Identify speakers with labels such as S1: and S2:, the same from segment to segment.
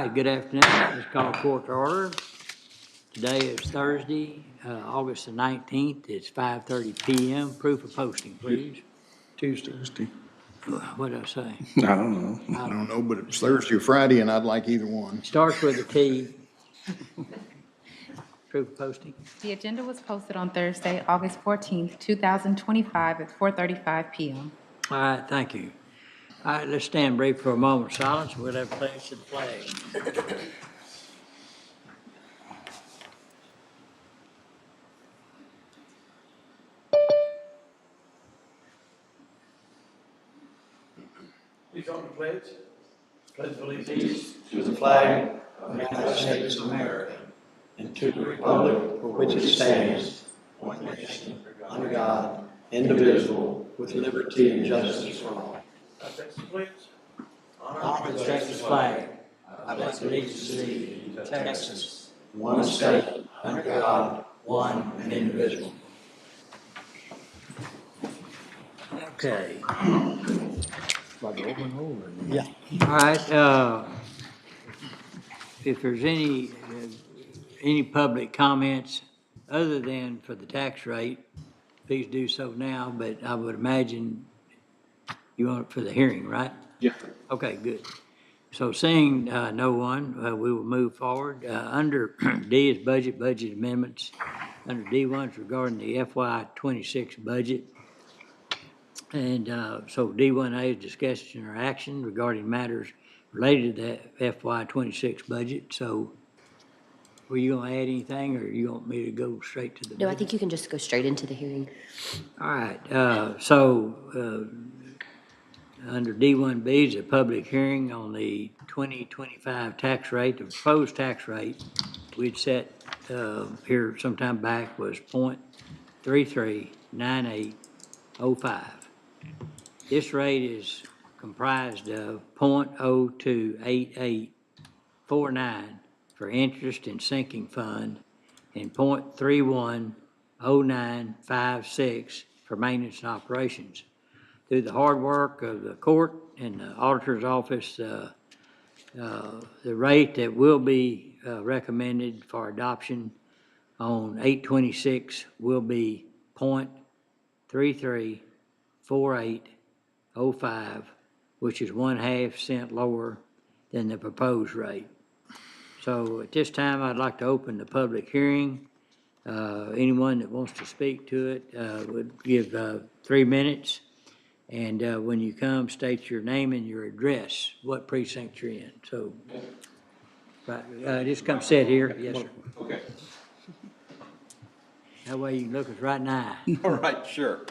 S1: right, good afternoon. Let's call court to order. Today is Thursday, August the 19th. It's 5:30 PM. Proof of posting, please.
S2: Tuesday.
S1: What did I say?
S2: I don't know.
S3: I don't know, but it's Thursday or Friday, and I'd like either one.
S1: Starts with a T. Proof of posting.
S4: The agenda was posted on Thursday, August 14th, 2025 at 4:35 PM.
S1: All right, thank you. All right, let's stand brief for a moment of silence. We'll have pledge to the flag.
S5: Please hold the pledge. Pledge allegiance to the flag of the United States of America and to the republic for which it stands, one nation, under God, indivisible, with liberty and justice for all. Texas, please.
S1: Honor the Texas flag. I pledge allegiance to thee,
S5: Texas, one state, under God, one and indivisible.
S1: Okay.
S3: Like over and over.
S1: Yeah. All right, if there's any public comments other than for the tax rate, please do so now, but I would imagine you want it for the hearing, right?
S2: Yeah.
S1: Okay, good. So seeing no one, we will move forward. Under D is budget amendments. Under D1 is regarding the FY26 budget. And so D1A is discussion or action regarding matters related to the FY26 budget. So were you going to add anything, or you want me to go straight to the
S6: No, I
S1: budget?
S6: think you can just go straight into the hearing.
S1: All right, under D1B is a public hearing on the 2025 tax rate. The proposed tax rate we'd set here sometime back was .339805. This rate is comprised of .028849 for interest and sinking fund and .310956 for maintenance and operations. Through the hard work of the court and the auditor's office, the rate that will be recommended for adoption on 8/26 will be .334805, which is 1/2 cent lower than the proposed rate. So at this time, I'd like to open the public hearing. Anyone that wants to speak to it would give 3 minutes. And when you come, state your name and your address, what precinct you're in. So, right, just come sit here. Yes, sir.
S7: Okay.
S1: That way you can look us right in the eye.
S7: All right, sure.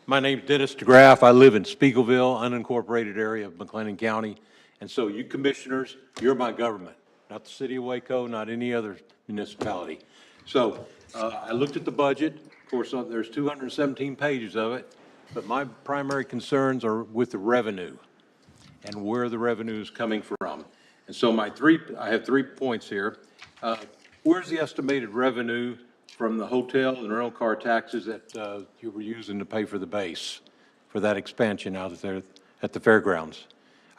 S7: My name's Dennis DeGraff. I live in Spiegelville, unincorporated area of McLennan County. And so you commissioners, you're my government, not the city of Waco, not any other municipality. So I looked at the budget. Of course, there's 217 pages of it, but my primary concerns are with the revenue and where the revenue is coming from. And so I have 3 points here. Where's the estimated revenue from the hotel and rental car taxes that you were using to pay for the base for that expansion out there at the fairgrounds?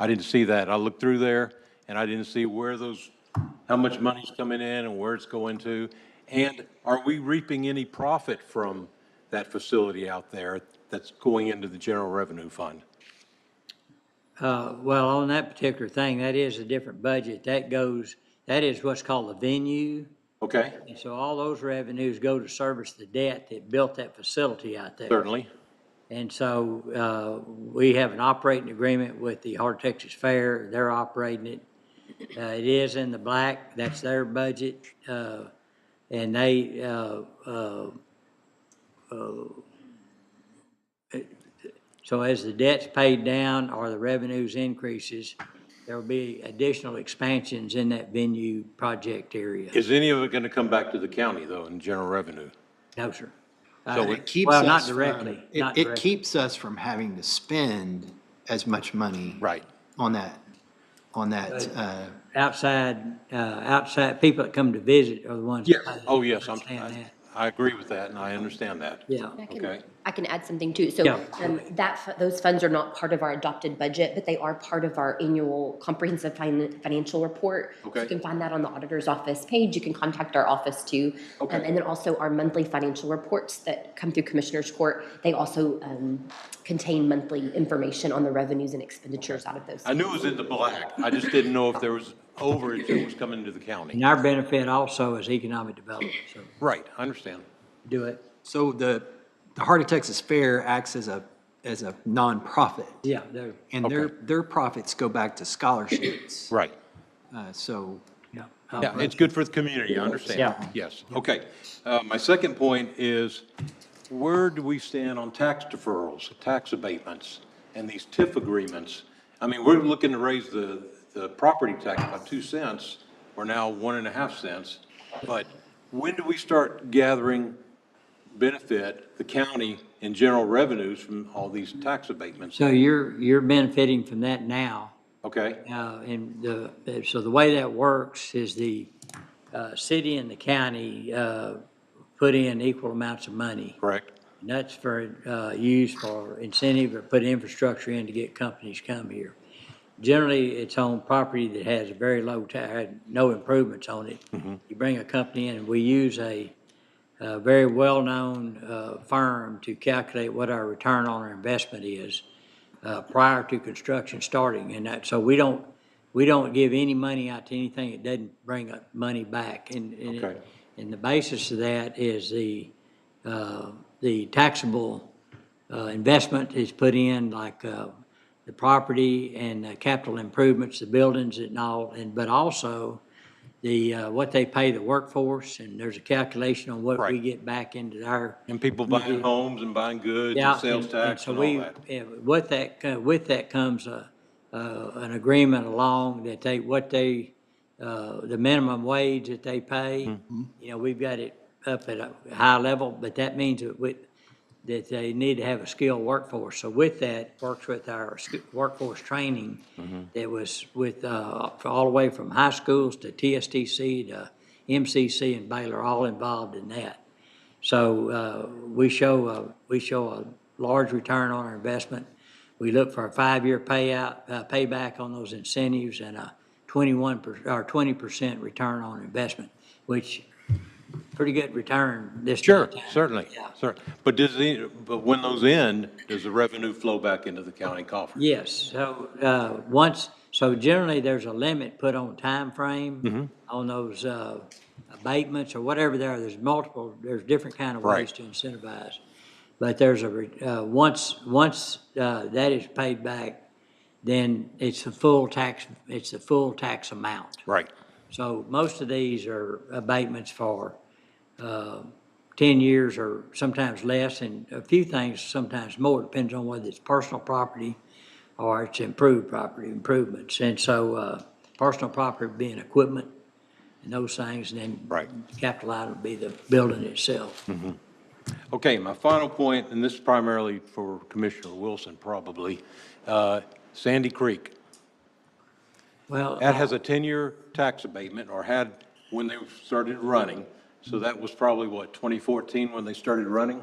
S7: I didn't see that. I looked through there and I didn't see how much money's coming in and where it's going to. And are we reaping any profit from that facility out there that's going into the general revenue fund?
S1: Well, on that particular thing, that is a different budget. That is what's called the venue.
S7: Okay,
S1: And so all those revenues go to service the debt that built that facility out there.
S7: certainly.
S1: And so we have an operating agreement with the Heart of Texas Fair. They're operating it. It is in the black. That's their budget. And they, so as the debt's paid down or the revenues increases, there will be additional expansions in that venue project area.
S7: Is any of it going to come back to the county, though, in general revenue?
S1: No, sir.
S7: So
S2: It keeps
S1: Well, not
S2: us
S1: directly,
S2: from,
S1: not
S2: it
S1: directly.
S2: keeps us from having to spend as much money
S7: Right.
S2: on that,
S1: Outside people that come to visit are the ones.
S7: Yes.
S1: that
S7: Oh, yes,
S1: understand that.
S7: I agree with that, and I understand that.
S1: Yeah.
S6: I can,
S7: Okay.
S6: I can add something too. So
S1: Yeah.
S6: those funds are not part of our adopted budget, but they are part of our annual comprehensive financial report. So
S7: Okay.
S6: you can find that on the auditor's office page. You can contact our office too.
S7: Okay.
S6: And then also our monthly financial reports that come through Commissioners Court, they also contain monthly information on the revenues and expenditures out of those.
S7: I knew it was in the black. I just didn't know if there was overage that was coming to the county.
S1: And our benefit also is economic development, so
S7: Right, I understand.
S1: do it.
S2: So the Heart of Texas Fair acts as a nonprofit,
S1: Yeah, they're,
S2: and their profits go back to scholarships.
S7: Right.
S2: So
S1: yeah.
S7: Yeah, it's good for the community, I understand.
S1: Yeah.
S7: Yes, okay. My second point is, where do we stand on tax deferrals, tax abatements, and these TIF agreements? I mean, we're looking to raise the property tax by 2 cents, we're now 1.5 cents. But when do we start gathering benefit, the county, in general revenues from all these tax abatements?
S1: So you're benefiting from that now.
S7: Okay,
S1: So the way that works is the city and the county put in equal amounts of money.
S7: correct,
S1: And that's for, used for incentive or put infrastructure in to get companies come here. Generally, it's on property that has a very low had no improvements on it. You bring a company in, and we use a very well-known firm to calculate what our return on our investment is prior to construction starting. And that, so we don't give any money out to anything that doesn't bring money back.
S7: Okay.
S1: And the basis of that is the taxable investment is put in, like the property and the capital improvements, the buildings and all, but also the what they pay the workforce, and there's a calculation on what we
S7: Right.
S1: get back into our.
S7: and people buying homes and buying goods
S1: Yeah,
S7: and sales tax
S1: so
S7: and all that.
S1: with that comes an agreement along that the minimum wage that they pay.
S7: Mm-hmm.
S1: You know, we've got it up at a high level, but that means that they need to have a skilled workforce. So with that, works with our workforce training
S7: Mm-hmm.
S1: that was with, all the way from high schools to TSTC to MCC and Baylor, all involved in that. So we show a large return on our investment. We look for a 5-year payback on those incentives, and a 20% return on investment, which pretty good return this
S7: Sure,
S1: time.
S7: certainly,
S1: Yeah.
S7: certainly. But but when those end, does the revenue flow back into the county coffers?
S1: Yes, so, so generally, there's a limit put on time frame on those, abatements or whatever there's different kind of ways
S7: Right.
S1: to incentivize. But there's once that is paid back, then it's the full tax amount.
S7: Right,
S1: So most of these are abatements for 10 years or sometimes less, and a few things sometimes more, depends on whether it's personal property or it's improved property improvements. And so personal property being equipment and those things, and then
S7: Right.
S1: capital item would be the building itself.
S7: okay, my final point, and this is primarily for Commissioner Wilson probably, Sandy Creek.
S1: Well,
S7: That has a 10-year tax abatement, or had when they started running. So that was probably, what, 2014 when they started running?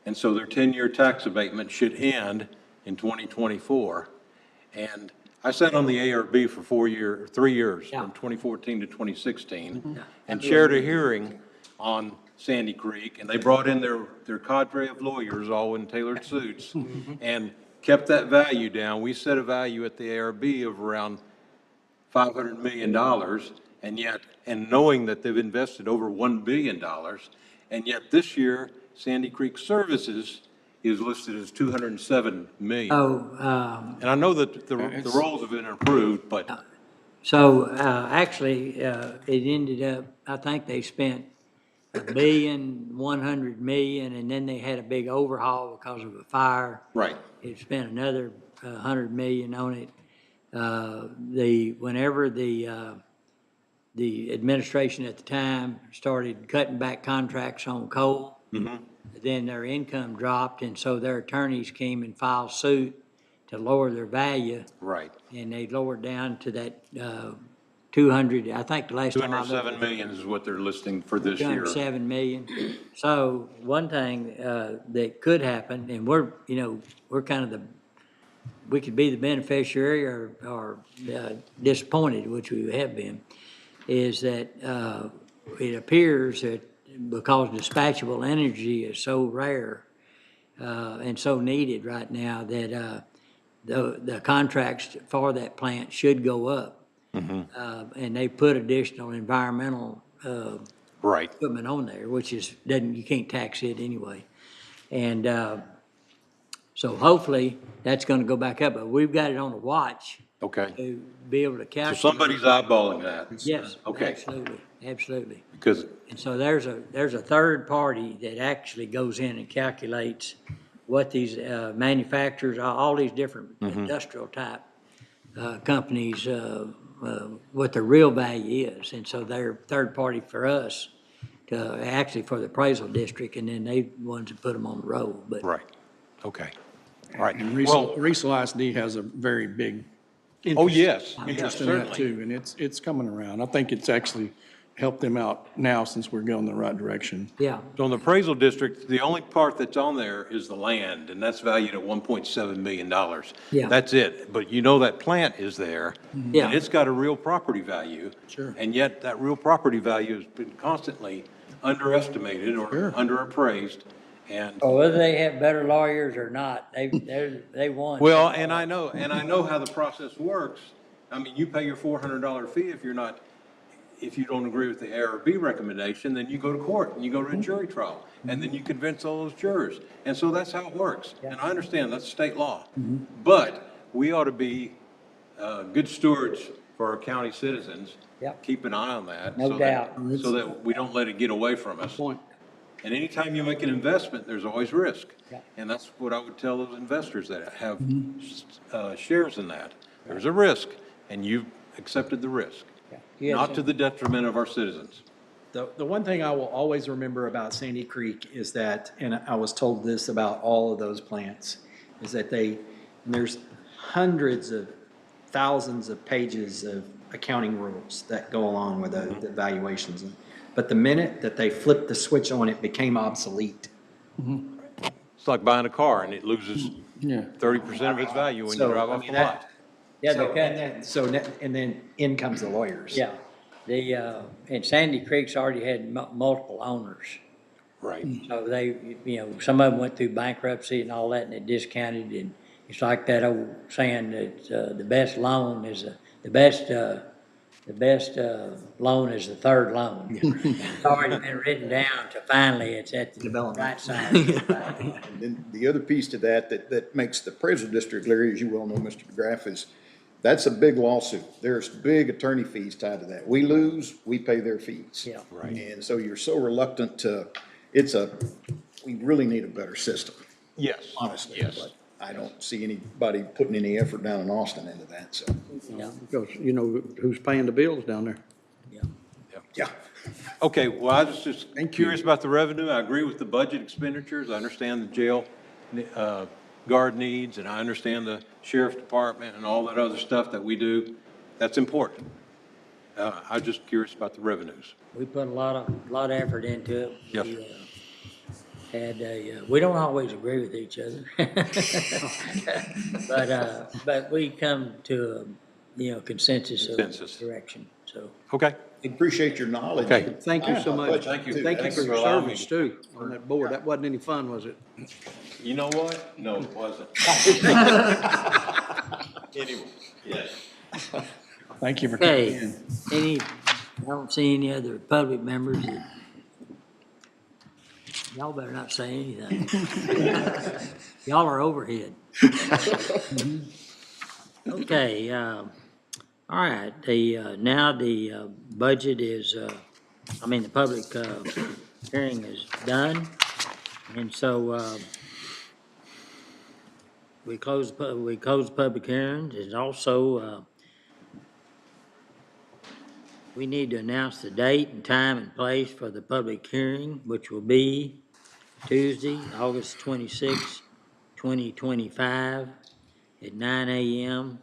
S7: And so their 10-year tax abatement should end in 2024. And I sat on the ARB for 3 years,
S1: Yeah.
S7: from 2014 to 2016, and chaired a hearing on Sandy Creek, and they brought in their cadre of lawyers, all in tailored suits, and kept that value down. We set a value at the ARB of around $500 million, and knowing that they've invested over $1 billion, and yet this year, Sandy Creek Services is listed as $207 million.
S1: so,
S7: And I know that the roles have been improved, but,
S1: actually, it ended up, I think they spent $1.1 billion, and then they had a big overhaul because of a fire.
S7: right,
S1: It spent another $100 million on it. Whenever the administration at the time started cutting back contracts on coal, then their income dropped, and so their attorneys came and filed suit to lower their value,
S7: right,
S1: and they lowered down to that 200, I think the last time I looked.
S7: 207 million is what they're listing for this year.
S1: 207 million. So one thing that could happen, and we're kind of we could be the beneficiary or disappointed, which we have been, is that it appears that because dispatchable energy is so rare and so needed right now, that the contracts for that plant should go up. And they put additional environmental
S7: Right.
S1: equipment on there, which you can't tax it anyway. And so hopefully that's gonna go back up, but we've got it on a watch
S7: Okay.
S1: to be able to
S7: So
S1: calculate.
S7: somebody's eyeballing that.
S1: Yes,
S7: Okay.
S1: absolutely.
S7: Because,
S1: And so there's a third party that actually goes in and calculates what these manufacturers, all these different industrial type companies, what the real value is. And so they're third party for us actually for the appraisal district, and then they ones that put them on the road. But
S7: right, okay. All right.
S8: And
S7: Well,
S8: Riesel ISD has a very big
S7: oh, yes,
S8: interest in that
S7: certainly.
S8: too, and it's coming around. I think it's actually helped them out now since we're going the right direction.
S1: yeah,
S7: So in the appraisal district, the only part that's on there is the land, and that's valued at $1.7 million.
S1: Yeah.
S7: That's it. But you know that plant is there.
S1: Yeah.
S7: And it's got a real property value.
S8: Sure.
S7: And yet that real property value has been constantly underestimated or underappraised. And,
S1: or whether they have better lawyers or not, they won.
S7: well, and I know how the process works. I mean, you pay your $400 fee if you don't agree with the A or B recommendation, then you go to court and you go to a jury trial. And then you convince all those jurors. And so that's how it works. And I understand that's state law. But we ought to be good stewards for our county citizens.
S1: Yep.
S7: Keep an eye on that.
S1: No
S7: so
S1: doubt.
S7: So that we don't let it get away from us.
S8: Point.
S7: And anytime you make an investment, there's always risk.
S1: Yeah.
S7: And that's what I would tell those investors that have shares in that. There's a risk, and you've accepted the risk,
S1: Yeah.
S7: not to the detriment of our citizens.
S2: The one thing I will always remember about Sandy Creek is that, and I was told this about all of those plants, is that there's hundreds of thousands of pages of accounting rules that go along with the valuations. But the minute that they flipped the switch on, it became obsolete.
S7: It's like buying a car, and it loses
S8: Yeah.
S7: 30% of its value when you drive off the lot.
S1: Yeah,
S2: So,
S1: they
S2: and then in comes the lawyers.
S1: Yeah, and Sandy Creek's already had multiple owners.
S7: Right.
S1: So they, some of them went through bankruptcy and all that, and it discounted, and it's like that old saying that, the best loan is, the best loan is the third loan. It's already been written down to finally it's at the
S2: Development.
S1: right side.
S3: And then the other piece to that makes the appraisal district, Larry, as you well know, Mr. DeGraff, is that's a big lawsuit. There's big attorney fees tied to that. We lose, we pay their fees.
S1: Yeah.
S7: Right.
S3: And so you're so reluctant we really need a better system,
S7: Yes.
S3: honestly.
S7: Yes.
S3: But I don't see anybody putting any effort down in Austin into that, so,
S1: Yeah,
S8: Because you know who's paying the bills down there.
S3: yeah.
S7: Okay, well, I was just
S8: Thank you.
S7: curious about the revenue. I agree with the budget expenditures. I understand the jail guard needs, and I understand the sheriff's department and all that other stuff that we do. That's important. I'm just curious about the revenues.
S1: we put a lot of effort into it.
S7: Yes,
S1: We,
S7: sir.
S1: we don't always agree with each other. But we come to a, consensus of
S7: Consensus.
S1: direction, so.
S7: Okay.
S3: Appreciate your knowledge.
S7: Okay.
S8: Thank you so much.
S7: Thank you.
S8: Thank you
S7: Thanks
S8: for
S7: for
S8: your
S7: allowing
S8: service
S7: me.
S8: too on that board. That wasn't any fun, was it?
S7: You know what? No, it wasn't. Anyway, yes.
S8: Thank you for coming
S1: Okay,
S8: in.
S1: I don't see any other public members. Y'all better not say anything. Y'all are overhead. Okay, all right, now the budget is, the public hearing is done. And so we close the public hearings, and also we need to announce the date and time and place for the public hearing, which will be Tuesday, August 26, 2025, at 9 a.m.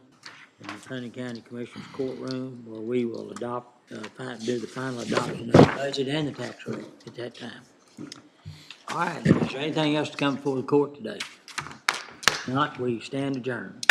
S1: in the McLennan County Commissioners Courtroom, where we will do the final adoption of the budget and the tax rate at that time. All right, is there anything else to come before the court today? If not, we stand adjourned.